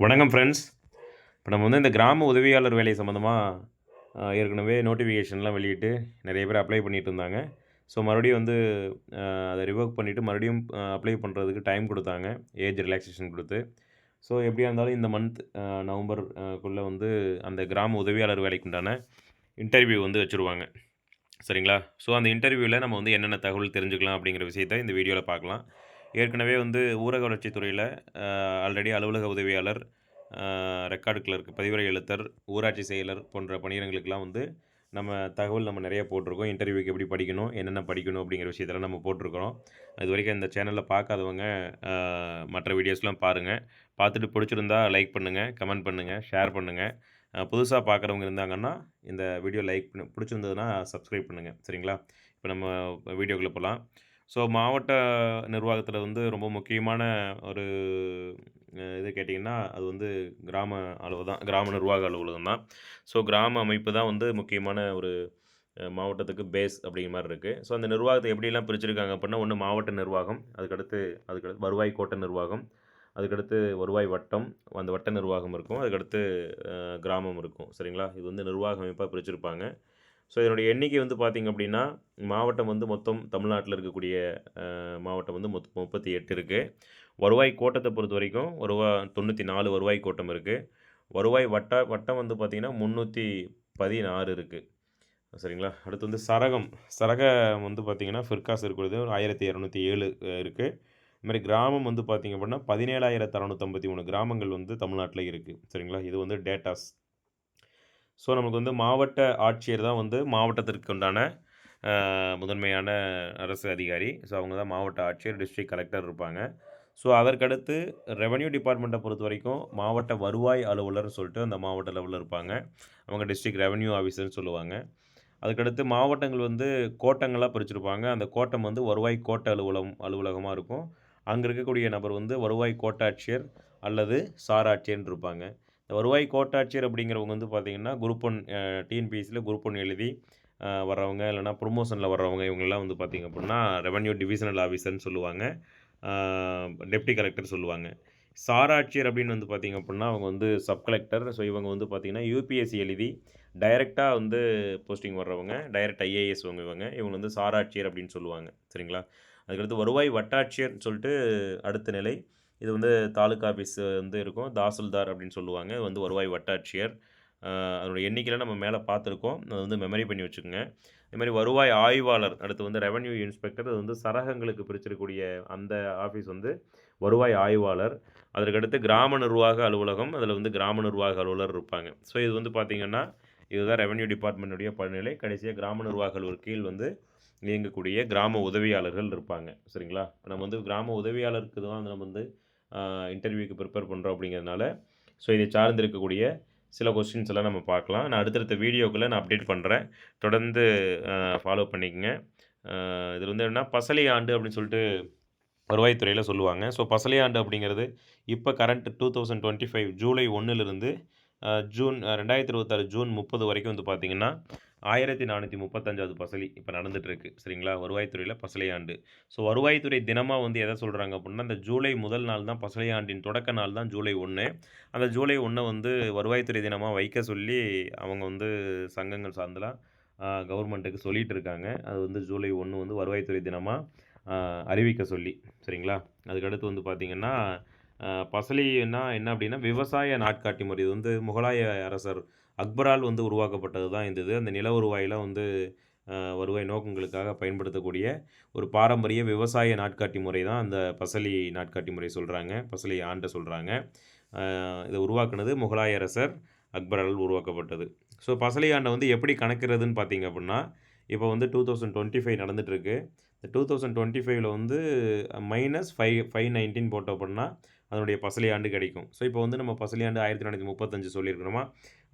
வணக்கம் ஃப்ரெண்ட்ஸ். இப்போ நம்ம வந்து இந்த கிராம உதவியாளர் வேலை சம்மந்தமா ஏற்கனவே நோட்டிஃபிகேஷன்லாம் வெளியிட்டு நிறைய பேர் அப்ளை பண்ணிட்டு இருந்தாங்க. ஸோ மறுபடியும் வந்து அத ரிவோக் பண்ணிவிட்டு மறுபடியும் அப்ளை பண்ணுறதுக்கு டைம் கொடுத்தாங்க. ஏஜ் ரிலாக்சேஷன் கொடுத்து. ஸோ எப்படியா இருந்தாலும் இந்த மந்த் நவம்பர் க்குள்ள வந்து அந்த கிராம உதவியாளர் வேலைக்கு உண்டான இன்டர்வியூ வந்து வச்சுருவாங்க. சரிங்களா? ஸோ அந்த இன்டர்வியூவில் நம்ம வந்து என்னென்ன தகவல் தெரிஞ்சுக்கலாம் அப்படிங்கிற விஷயத்த இந்த வீடியோவில் பார்க்கலாம். ஏற்கனவே வந்து ஊரக வளர்ச்சித் துறையில் ஆல்ரெடி அலுவலக உதவியாளர், ரெக்கார்டு கிளர்க், பதிவுரை எழுத்தர், ஊராட்சி செயலர் போன்ற பணியிடங்களுக்கெல்லாம் வந்து நம்ம நிறைய போட்டிருக்கோம். இன்டர்வியூக்கு எப்படி படிக்கணும், என்னென்ன படிக்கணும் அப்படிங்கிற விஷயத்தெல்லாம் நம்ம போட்டிருக்கிறோம். இது வரைக்கும் இந்த சேனலில் பார்க்காதவங்க மற்ற வீடியோஸ்லாம் பாருங்கள். பார்த்துட்டு பிடிச்சிருந்தா லைக் பண்ணுங்கள், கமெண்ட் பண்ணுங்கள், ஷேர் பண்ணுங்கள். புதுசாக பார்க்குறவங்க இருந்தாங்கன்னா இந்த வீடியோ லைக் பண்ணி பிடிச்சிருந்ததுன்னா சப்ஸ்கிரைப் பண்ணுங்கள். சரிங்களா? இப்போ நம்ம வீடியோக்குள்ளே போகலாம். ஸோ மாவட்ட நிர்வாகத்தில் வந்து ரொம்ப முக்கியமான ஒரு இது கேட்டிங்கன்னா, அது வந்து கிராம அளவு தான். கிராம நிர்வாக அலுவலகம் தான். ஸோ கிராம அமைப்பு தான் வந்து முக்கியமான ஒரு மாவட்டத்துக்கு பேஸ் அப்படிங்கிற மாரி இருக்குது. ஸோ அந்த நிர்வாகத்தை எப்படிலாம் பிரிச்சிருக்காங்க அப்படின்னா, ஒண்ணு மாவட்ட நிர்வாகம், அதுக்கடுத்து வருவாய் கோட்ட நிர்வாகம், அதுக்கடுத்து வருவாய் வட்டம், அந்த வட்ட நிர்வாகம் இருக்கும். அதுக்கடுத்து கிராமம் இருக்கும். சரிங்களா? இது வந்து நிர்வாக அமைப்பா பிரிச்சிருப்பாங்க. ஸோ இதனுடைய எண்ணிக்கை வந்து பார்த்திங்க அப்படின்னா, மாவட்டம் வந்து மொத்தம் தமிழ்நாட்டில் இருக்கக்கூடிய மாவட்டம் வந்து 38 இருக்குது. வருவாய் கோட்டத்தை பொறுத்த வரைக்கும் 94 வருவாய் கோட்டம் இருக்குது. வருவாய் வட்டம் வந்து பார்த்திங்கன்னா 316 இருக்குது. சரிங்களா? அடுத்து வந்து சரகம் வந்து பார்த்திங்கன்னா ஃபிர்காஸ் இருக்கிறது 1207 இருக்குது. இதுமாதிரி கிராமம் வந்து பார்த்திங்க அப்படின்னா 17,653 கிராமங்கள் வந்து தமிழ்நாட்டில் இருக்குது. சரிங்களா? இது வந்து டேட்டாஸ். ஸோ நமக்கு வந்து மாவட்ட ஆட்சியர் தான் வந்து மாவட்டத்திற்கு உண்டான முதன்மையான அரசு அதிகாரி. ஸோ அவங்க தான் மாவட்ட ஆட்சியர், டிஸ்ட்ரிக்ட் கலெக்டர் இருப்பாங்க. ஸோ அதற்கடுத்து ரெவென்யூ டிபார்ட்மெண்ட்டை பொறுத்த வரைக்கும் மாவட்ட வருவாய் அலுவலர்னு சொல்லிட்டு அந்த மாவட்ட லெவலில் இருப்பாங்க. அவங்க டிஸ்ட்ரிக்ட் ரெவென்யூ ஆஃபீஸர்னு சொல்லுவாங்க. அதுக்கடுத்து மாவட்டங்கள் வந்து கோட்டங்களாக பிரிச்சிருப்பாங்க. அந்த கோட்டம் வந்து வருவாய் கோட்ட அலுவலகமாக இருக்கும். அங்கே இருக்கக்கூடிய நபர் வந்து வருவாய் கோட்டாட்சியர் அல்லது சாராட்சியர்னு இருப்பாங்க. இந்த வருவாய் கோட்டாட்சியர் அப்படிங்கிறவங்க வந்து பார்த்திங்கன்னா, குரூப் 1 டிஎன்பிஎஸ்சியில் குரூப் 1 எழுதி வர்றவங்க, இல்லைனா ப்ரொமோஷனில் வர்றவங்க, இவங்கெல்லாம் வந்து பார்த்திங்க அப்படின்னா ரெவென்யூ டிவிஷனல் ஆஃபீஸர்னு சொல்லுவாங்க. டெப்டி கலெக்டர் சொல்லுவாங்க. சாராட்சியர் அப்படின்னு வந்து பார்த்திங்க அப்படின்னா, அவங்க வந்து சப் கலெக்டர். ஸோ இவங்க வந்து பார்த்திங்கன்னா யூபிஎஸ்சி எழுதி டைரெக்டாக வந்து போஸ்டிங் வர்றவங்க, டைரக்ட் ஐஏஎஸ் இவங்க வந்து சாராட்சியர் அப்படின்னு சொல்லுவாங்க. சரிங்களா? அதுக்கடுத்து வருவாய் வட்டாட்சியர்னு சொல்லிட்டு அடுத்த நிலை. இது வந்து தாலுக்கா ஆஃபீஸ் வந்து இருக்கும். தாசில்தார் அப்படின்னு சொல்லுவாங்க. இது வந்து வருவாய் வட்டாட்சியர். அதோட எண்ணிக்கையில நம்ம மேலே பார்த்துருக்கோம். அது வந்து மெமரி பண்ணி வச்சுக்கோங்க. இதுமாதிரி வருவாய் ஆய்வாளர், அடுத்து வந்து ரெவென்யூ இன்ஸ்பெக்டர், அது வந்து சரகங்களுக்கு பிரிச்சிருக்கக்கூடிய அந்த ஆஃபீஸ் வந்து வருவாய் ஆய்வாளர். அதற்கடுத்து கிராம நிர்வாக அலுவலகம், அதில் வந்து கிராம நிர்வாக அலுவலர் இருப்பாங்க. ஸோ இது வந்து பார்த்திங்கன்னா, இதுதான் ரெவென்யூ டிபார்ட்மெண்ட்டுடைய பணிநிலை. கடைசியாக கிராம நிர்வாக அலுவலர் கீழ் வந்து இயங்கக்கூடிய கிராம உதவியாளர்கள் இருப்பாங்க. சரிங்களா? நம்ம வந்து கிராம உதவியாளருக்கு தான் நம்ம வந்து இன்டர்வியூக்கு ப்ரிப்பேர் பண்ணுறோம் அப்படிங்கிறதுனால, ஸோ இதை சார்ந்து இருக்கக்கூடிய சில கொஸ்டின்ஸ் எல்லாம் நம்ம பார்க்கலாம். நான் அடுத்தடுத்த வீடியோக்குள்ளே நான் அப்டேட் பண்ணுறேன். தொடர்ந்து ஃபாலோ பண்ணிக்கங்க. இதில் வந்து என்னன்னா பசலி ஆண்டு அப்படின்னு சொல்லிட்டு வருவாய்த்துறையில் சொல்லுவாங்க. ஸோ பசலி ஆண்டு அப்படிங்கிறது இப்போ கரண்ட் 2025 ஜூலை 1லிருந்து ஜூன் 2026 ஜூன் 30 வரைக்கும் வந்து பார்த்திங்கன்னா 1435வது பசலி இப்போ நடந்துகிட்ருக்கு. சரிங்களா? வருவாய்த்துறையில் பசலை ஆண்டு. ஸோ வருவாய்த்துறை தினமாக வந்து எதை சொல்கிறாங்க அப்படின்னா, இந்த ஜூலை முதல் நாள் தான் பசலை ஆண்டின் தொடக்க நாள் தான் ஜூலை 1. அந்த ஜூலை 1 வந்து வருவாய்த்துறை தினமாக வைக்க சொல்லி அவங்க வந்து சங்கங்கள் சார்ந்தெல்லாம் கவர்மெண்ட்டுக்கு சொல்லிகிட்டு இருக்காங்க. அது வந்து ஜூலை 1 வந்து வருவாய்த்துறை தினமாக அறிவிக்க சொல்லி. சரிங்களா? அதுக்கடுத்து வந்து பார்த்திங்கன்னா, பசலின்னா என்ன அப்படின்னா விவசாய நாட்காட்டி முறை. இது வந்து முகலாய அரசர் அக்பரால் வந்து உருவாக்கப்பட்டது தான் இந்த இது. அந்த நில வருவாயில வந்து வருவாய் நோக்கங்களுக்காக பயன்படுத்தக்கூடிய ஒரு பாரம்பரிய விவசாய நாட்காட்டி முறை தான் அந்த பசலி நாட்காட்டி முறை சொல்கிறாங்க. பசலி ஆண்டை சொல்கிறாங்க. இதை உருவாக்குனது முகலாய அரசர் அக்பரால் உருவாக்கப்பட்டது. ஸோ பசலி ஆண்டை வந்து எப்படி கணக்கிறதுன்னு பார்த்தீங்க அப்படின்னா, இப்போ வந்து 2025 நடந்துகிட்ருக்கு. இந்த 2025ல் வந்து -519 போட்டோம் அப்படின்னா அதனுடைய பசலி ஆண்டு கிடைக்கும். ஸோ இப்போ வந்து நம்ம பசலி ஆண்டு 1435 சொல்லியிருக்கிறோமா,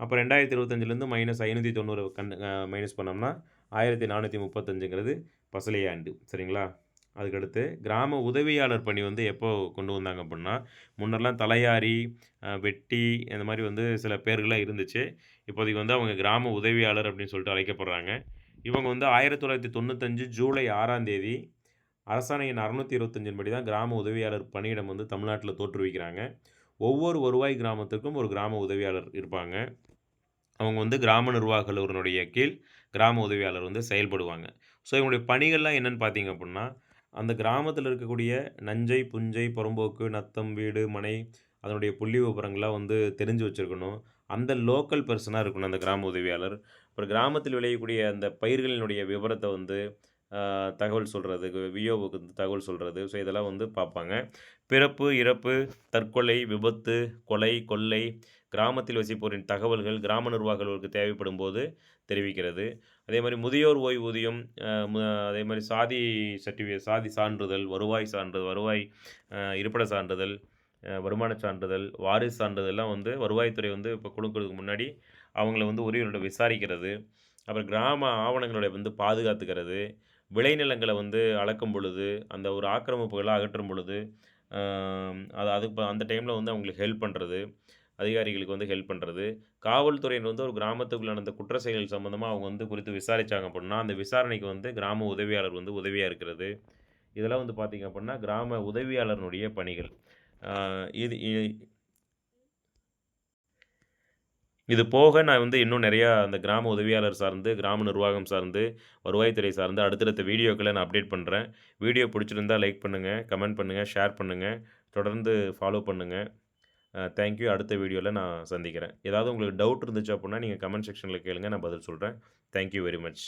அப்போ 2025லேருந்து -590 மைனஸ் பண்ணோம்னா 1435ங்கிறது பசலை ஆண்டு. சரிங்களா? அதுக்கடுத்து கிராம உதவியாளர் பணி வந்து எப்போ கொண்டு வந்தாங்க அப்படின்னா, முன்னெல்லாம் தலையாரி, வெட்டி இந்த மாதிரி வந்து சில பேர்கள்லாம் இருந்துச்சு. இப்போதைக்கு வந்து அவங்க கிராம உதவியாளர் அப்படின்னு சொல்லிட்டு அழைக்கப்படுறாங்க. இவங்க வந்து 1995 ஜூலை 6ஆம் தேதி அரசாணை எண் 625 படி தான் கிராம உதவியாளர் பணியிடம் வந்து தமிழ்நாட்டில் தோற்றுவிக்கிறாங்க. ஒவ்வொரு வருவாய் கிராமத்திற்கும் ஒரு கிராம உதவியாளர் இருப்பாங்க. அவங்க வந்து கிராம நிர்வாக அலுவலருடைய கீழ் கிராம உதவியாளர் வந்து செயல்படுவாங்க. ஸோ இவங்களுடைய பணிகள்லாம் என்னன்னு பார்த்தீங்க அப்புட்ன்னா, அந்த கிராமத்தில இருக்கக்கூடிய நஞ்சை, புஞ்சை, புறம்போக்கு, நத்தம், வீடு, மனை அதனுடைய புள்ளி விவரங்கள்லாம் வந்து தெரிஞ்சு வச்சிருக்கணும். அந்த லோக்கல் பெர்சனா இருக்கணும் அந்த கிராம உதவியாளர். அப்புறம் கிராமத்தில் விளையக்கூடிய அந்த பயிர்களினுடைய விவரத்த வந்து தகவல் சொல்றதுக்கு, விஓவுக்கு தகவல் சொல்றது. ஸோ இதெல்லாம் வந்து பார்ப்பாங்க. பிறப்பு, இறப்பு, தற்கொலை, விபத்து, கொலை, கொள்ளை, கிராமத்தில் வசிப்போரின் தகவல்கள் கிராம நிர்வாக அலுவலருக்கு தேவைப்படும்போது தெரிவிக்கிறது. அதேமாரி முதியோர் ஓய்வூதியம், அ மு அதேமாரி சாதி சான்றிதழ், வருவாய் சான்றிதழ், வருவாய் இருப்பிட சான்றிதழ், வருமான சான்றிதழ், வாரிசு சான்றிதழ்லாம் வந்து வருவாய்த்துறை வந்து இப்போ குடுக்குறதுக்கு முன்னாடி அவங்கள வந்து உரியவர்களிடம் விசாரிக்கிறது. அப்புறம் கிராம ஆவணங்கள வந்து பாதுகாத்துக்கிறது. விளைநிலங்கள வந்து அளக்கும் பொழுது, அந்த ஒரு ஆக்கிரமிப்புகள அகற்றும் பொழுது, அது அந்த டைம்ல வந்து அவங்களுக்கு ஹெல்ப் பண்றது. அதிகாரிகளுக்கு வந்து ஹெல்ப் பண்றது. காவல்துறையினர் வந்து ஒரு கிராமத்துக்குள்ள நடந்த குற்ற செயல் சம்மந்தமா அவங்க வந்து குறித்து விசாரிச்சாங்க அப்புட்ன்னா, அந்த விசாரணைக்கு வந்து கிராம உதவியாளர் வந்து உதவியா இருக்கிறது. இதெல்லாம் வந்து பார்த்தீங்க அப்புட்ன்னா, கிராம உதவியாளரினுடைய பணிகள். ஆ இது இ இது போக நான் வந்து இன்னும் நெறையா அந்த கிராம உதவியாளர் சார்ந்து, கிராம நிர்வாகம் சார்ந்து, வருவாய்த்துறை சார்ந்து அடுத்தடுத்த வீடியோக்கள நான் அப்டேட் பண்றேன். வீடியோ புடிச்சிருந்தா லைக் பண்ணுங்க, கமெண்ட் பண்ணுங்க, ஷேர் பண்ணுங்க. தொடர்ந்து ஃபாலோ பண்ணுங்க. Thank you. அடுத்த வீடியோல நான் சந்திக்கிறேன். ஏதாவது உங்களுக்கு டவுட் இருந்துச்சு அப்புட்ன்னா, நீங்க கமெண்ட் செக்ஷன்ல கேளுங்க. நான் பதில் சொல்றேன். Thank you very much.